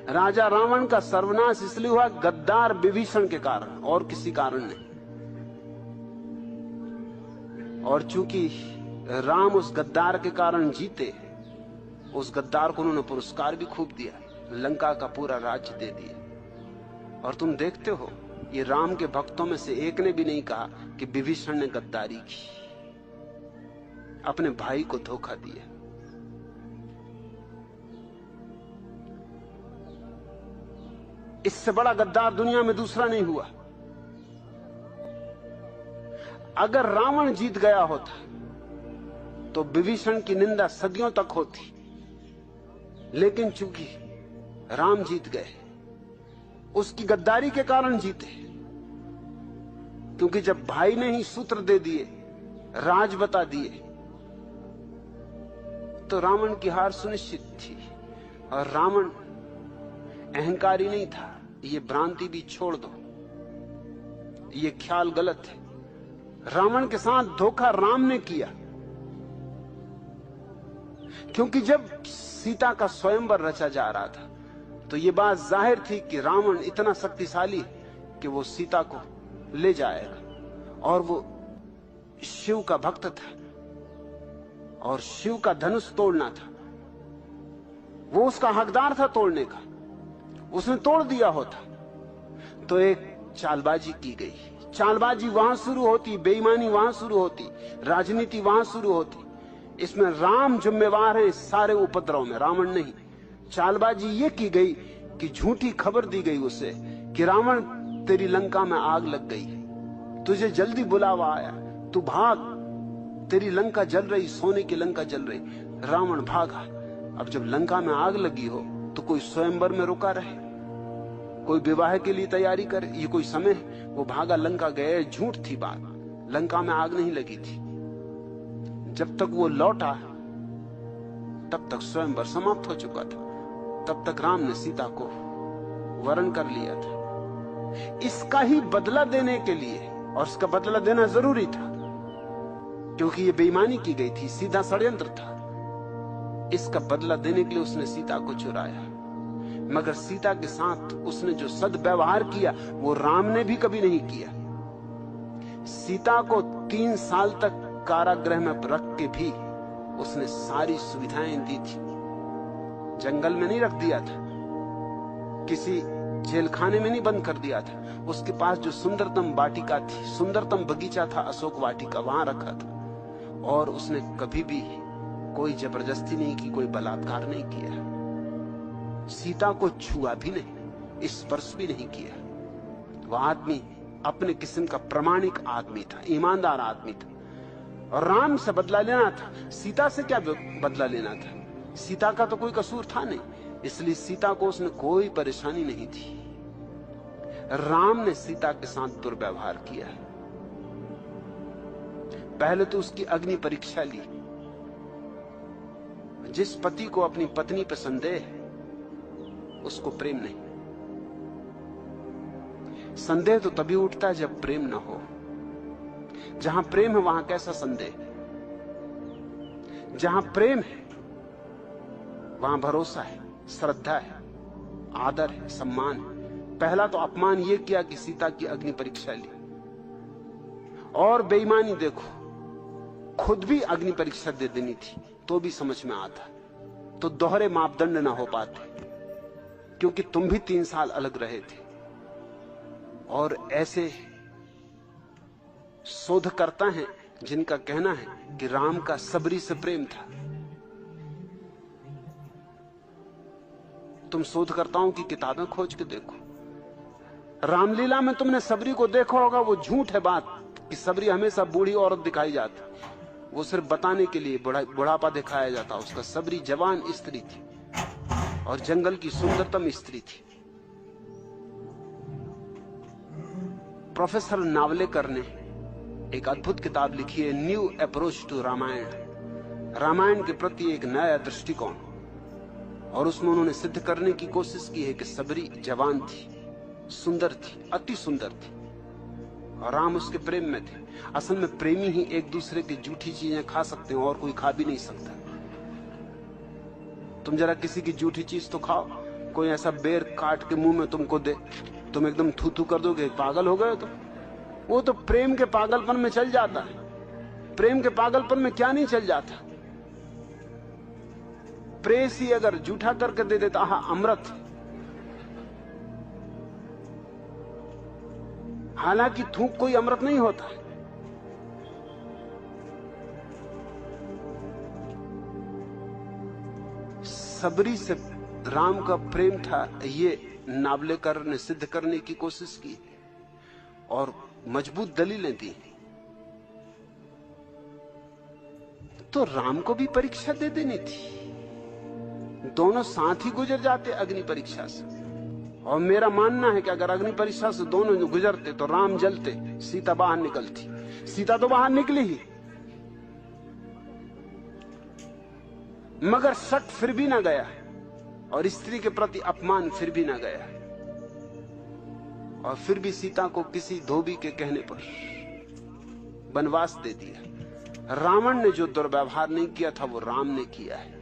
राजा रावण का सर्वनाश इसलिए हुआ गद्दार विभीषण के कारण, और किसी कारण नहीं। और चूंकि राम उस गद्दार के कारण जीते, उस गद्दार को उन्होंने पुरस्कार भी खूब दिया, लंका का पूरा राज्य दे दिया। और तुम देखते हो, ये राम के भक्तों में से एक ने भी नहीं कहा कि विभीषण ने गद्दारी की, अपने भाई को धोखा दिया। इससे बड़ा गद्दार दुनिया में दूसरा नहीं हुआ। अगर रावण जीत गया होता तो विभीषण की निंदा सदियों तक होती, लेकिन चूंकि राम जीत गए, उसकी गद्दारी के कारण जीते। क्योंकि जब भाई ने ही सूत्र दे दिए, राज बता दिए, तो रावण की हार सुनिश्चित थी। और रावण अहंकारी नहीं था, ये भ्रांति भी छोड़ दो, ये ख्याल गलत है। रावण के साथ धोखा राम ने किया, क्योंकि जब सीता का स्वयंवर रचा जा रहा था तो ये बात जाहिर थी कि रावण इतना शक्तिशाली कि वो सीता को ले जाएगा, और वो शिव का भक्त था और शिव का धनुष तोड़ना था, वो उसका हकदार था तोड़ने का। उसने तोड़ दिया होता तो एक चालबाजी की गई। चालबाजी वहां शुरू होती, बेईमानी वहां शुरू होती, राजनीति वहां शुरू होती। इसमें राम जिम्मेवार है इस सारे उपद्रव में, रावण नहीं। चालबाजी ये की गई कि झूठी खबर दी गई उसे कि रावण तेरी लंका में आग लग गई, तुझे जल्दी बुलावा आया, तू भाग, तेरी लंका जल रही, सोने की लंका जल रही। रावण भागा। अब जब लंका में आग लगी हो तो कोई स्वयंवर में रुका रहे, कोई विवाह के लिए तैयारी करे, ये कोई समय है? वो भागा, लंका गए। झूठ थी बात, लंका में आग नहीं लगी थी। जब तक वो लौटा तब तक स्वयंवर समाप्त हो चुका था, तब तक राम ने सीता को वरण कर लिया था। इसका ही बदला देने के लिए, और इसका बदला देना जरूरी था क्योंकि ये बेईमानी की गई थी, सीधा षड्यंत्र था। इसका बदला देने के लिए उसने सीता को चुराया, मगर सीता के साथ उसने जो सद्व्यवहार किया वो राम ने भी कभी नहीं किया। सीता को 3 साल तक कारागृह में रख के भी उसने सारी सुविधाएं दी थी। जंगल में नहीं रख दिया था, किसी जेलखाने में नहीं बंद कर दिया था। उसके पास जो सुंदरतम वाटिका थी, सुंदरतम बगीचा था अशोक वाटिका, वहां रखा था। और उसने कभी भी कोई जबरदस्ती नहीं की, कोई बलात्कार नहीं किया, सीता को छुआ भी नहीं, स्पर्श भी नहीं किया। वह आदमी अपने किस्म का प्रामाणिक आदमी था, ईमानदार आदमी था। और राम से बदला लेना था, सीता से क्या बदला लेना था? सीता का तो कोई कसूर था नहीं, इसलिए सीता को उसने कोई परेशानी नहीं थी। राम ने सीता के साथ दुर्व्यवहार किया। पहले तो उसकी अग्नि परीक्षा ली। जिस पति को अपनी पत्नी पर संदेह है उसको प्रेम नहीं। संदेह तो तभी उठता है जब प्रेम न हो। जहां प्रेम है वहां कैसा संदेह? जहां प्रेम है वहां भरोसा है, श्रद्धा है, आदर है, सम्मान है। पहला तो अपमान यह किया कि सीता की अग्नि परीक्षा ली। और बेईमानी देखो, खुद भी अग्नि परीक्षा दे देनी थी तो भी समझ में आता, तो दोहरे मापदंड ना हो पाते, क्योंकि तुम भी 3 साल अलग रहे थे। और ऐसे शोधकर्ता हैं जिनका कहना है कि राम का सबरी से प्रेम था। तुम शोधकर्ताओं की किताबें खोज के देखो, रामलीला में तुमने सबरी को देखा होगा। वो झूठ है बात कि सबरी हमेशा बूढ़ी औरत दिखाई जाती, वो सिर्फ बताने के लिए बुढ़ापा दिखाया जाता उसका। सबरी जवान स्त्री थी और जंगल की सुंदरतम स्त्री थी। प्रोफेसर नावलेकर ने एक अद्भुत किताब लिखी है, new approach to Ramayana, Ramayana के प्रति एक नया दृष्टिकोण। और उसमें उन्होंने सिद्ध करने की कोशिश की है कि सबरी जवान थी, सुंदर थी, अति सुंदर थी, और राम उसके प्रेम में थे। असल में प्रेमी ही एक दूसरे की झूठी चीजें खा सकते हैं, और कोई खा भी नहीं सकता। तुम जरा किसी की झूठी चीज तो खाओ, कोई ऐसा बेर काट के मुंह में तुमको दे, तुम एकदम थू थू कर दोगे, पागल हो गए तो। वो तो प्रेम के पागलपन में चल जाता है। प्रेम के पागलपन में क्या नहीं चल जाता। प्रेसी अगर जूठा करके दे देता, आहा अमृत। हालांकि थूक कोई अमृत नहीं होता। सबरी से राम का प्रेम था, ये नावलेकर ने सिद्ध करने की कोशिश की और मजबूत दलीलें दी। तो राम को भी परीक्षा दे देनी थी। दोनों साथ ही गुजर जाते अग्नि परीक्षा से। और मेरा मानना है कि अगर अग्नि परीक्षा से दोनों गुजरते तो राम जलते, सीता बाहर निकलती। सीता तो बाहर निकली ही, मगर शक फिर भी ना गया और स्त्री के प्रति अपमान फिर भी ना गया। और फिर भी सीता को किसी धोबी के कहने पर वनवास दे दिया। रावण ने जो दुर्व्यवहार नहीं किया था वो राम ने किया है।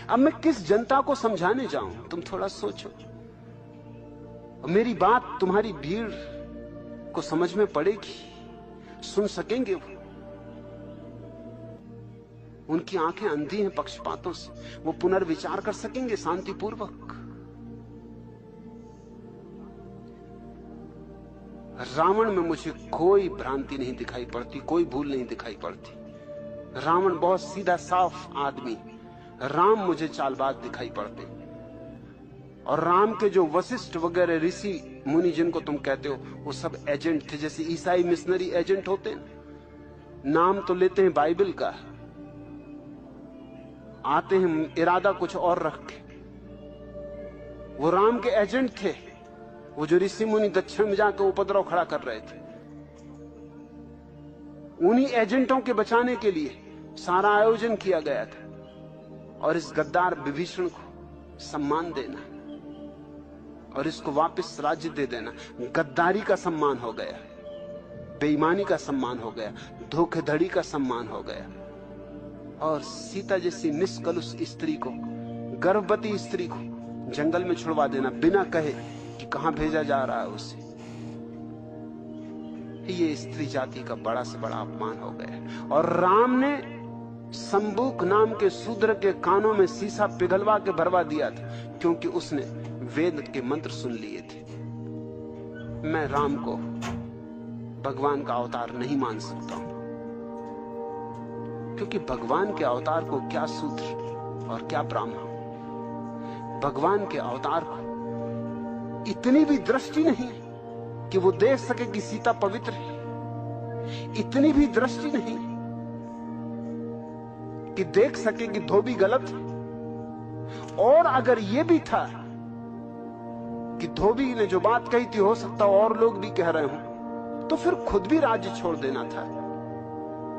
अब मैं किस जनता को समझाने जाऊं, तुम थोड़ा सोचो। मेरी बात तुम्हारी भीड़ को समझ में पड़ेगी, सुन सकेंगे वो। उनकी आंखें अंधी हैं पक्षपातों से, वो पुनर्विचार कर सकेंगे शांतिपूर्वक। रावण में मुझे कोई भ्रांति नहीं दिखाई पड़ती, कोई भूल नहीं दिखाई पड़ती। रावण बहुत सीधा साफ आदमी। राम मुझे चालबाज दिखाई पड़ते। और राम के जो वशिष्ठ वगैरह ऋषि मुनि जिनको तुम कहते हो, वो सब एजेंट थे, जैसे ईसाई मिशनरी एजेंट होते हैं। नाम तो लेते हैं बाइबल का, आते हैं इरादा कुछ और रख के। वो राम के एजेंट थे, वो जो ऋषि मुनि दक्षिण में जाकर उपद्रव खड़ा कर रहे थे। उन्हीं एजेंटों के बचाने के लिए सारा आयोजन किया गया था। और इस गद्दार विभीषण को सम्मान देना और इसको वापस राज्य दे देना, गद्दारी का सम्मान हो गया, बेईमानी का सम्मान हो गया, धोखेधड़ी का सम्मान हो गया। और सीता जैसी निष्कलुष स्त्री को, गर्भवती स्त्री को जंगल में छुड़वा देना बिना कहे कि कहां भेजा जा रहा है उसे। ये स्त्री जाति का बड़ा से बड़ा अपमान हो गया। और राम ने संबुक नाम के शूद्र के कानों में शीशा पिघलवा के भरवा दिया था, क्योंकि उसने वेद के मंत्र सुन लिए थे। मैं राम को भगवान का अवतार नहीं मान सकता हूं, क्योंकि भगवान के अवतार को क्या शूद्र और क्या ब्राह्मण। भगवान के अवतार को इतनी भी दृष्टि नहीं कि वो देख सके कि सीता पवित्र है, इतनी भी दृष्टि नहीं कि देख सके कि धोबी गलत है। और अगर ये भी था कि धोबी ने जो बात कही थी हो सकता और लोग भी कह रहे हो, तो फिर खुद भी राज्य छोड़ देना था,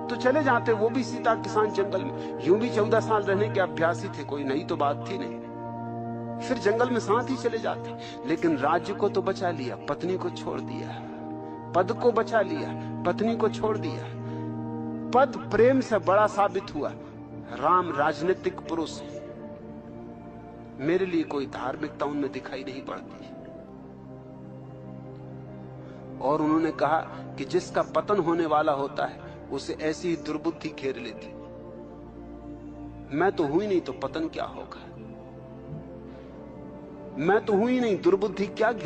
तो चले जाते वो भी सीता के साथ जंगल में। यूं भी 14 साल रहने के अभ्यासी थे, कोई नई तो बात थी नहीं। फिर जंगल में साथ ही चले जाते। लेकिन राज्य को तो बचा लिया, पत्नी को छोड़ दिया। पद को बचा लिया, पत्नी को छोड़ दिया। पद प्रेम से बड़ा साबित हुआ। राम राजनीतिक पुरुष है, मेरे लिए कोई धार्मिकता उनमें दिखाई नहीं पड़ती। और उन्होंने कहा कि जिसका पतन होने वाला होता है उसे ऐसी ही दुर्बुद्धि घेर लेती। मैं तो हुई नहीं तो पतन क्या होगा। मैं तो हुई नहीं, दुर्बुद्धि क्या घेर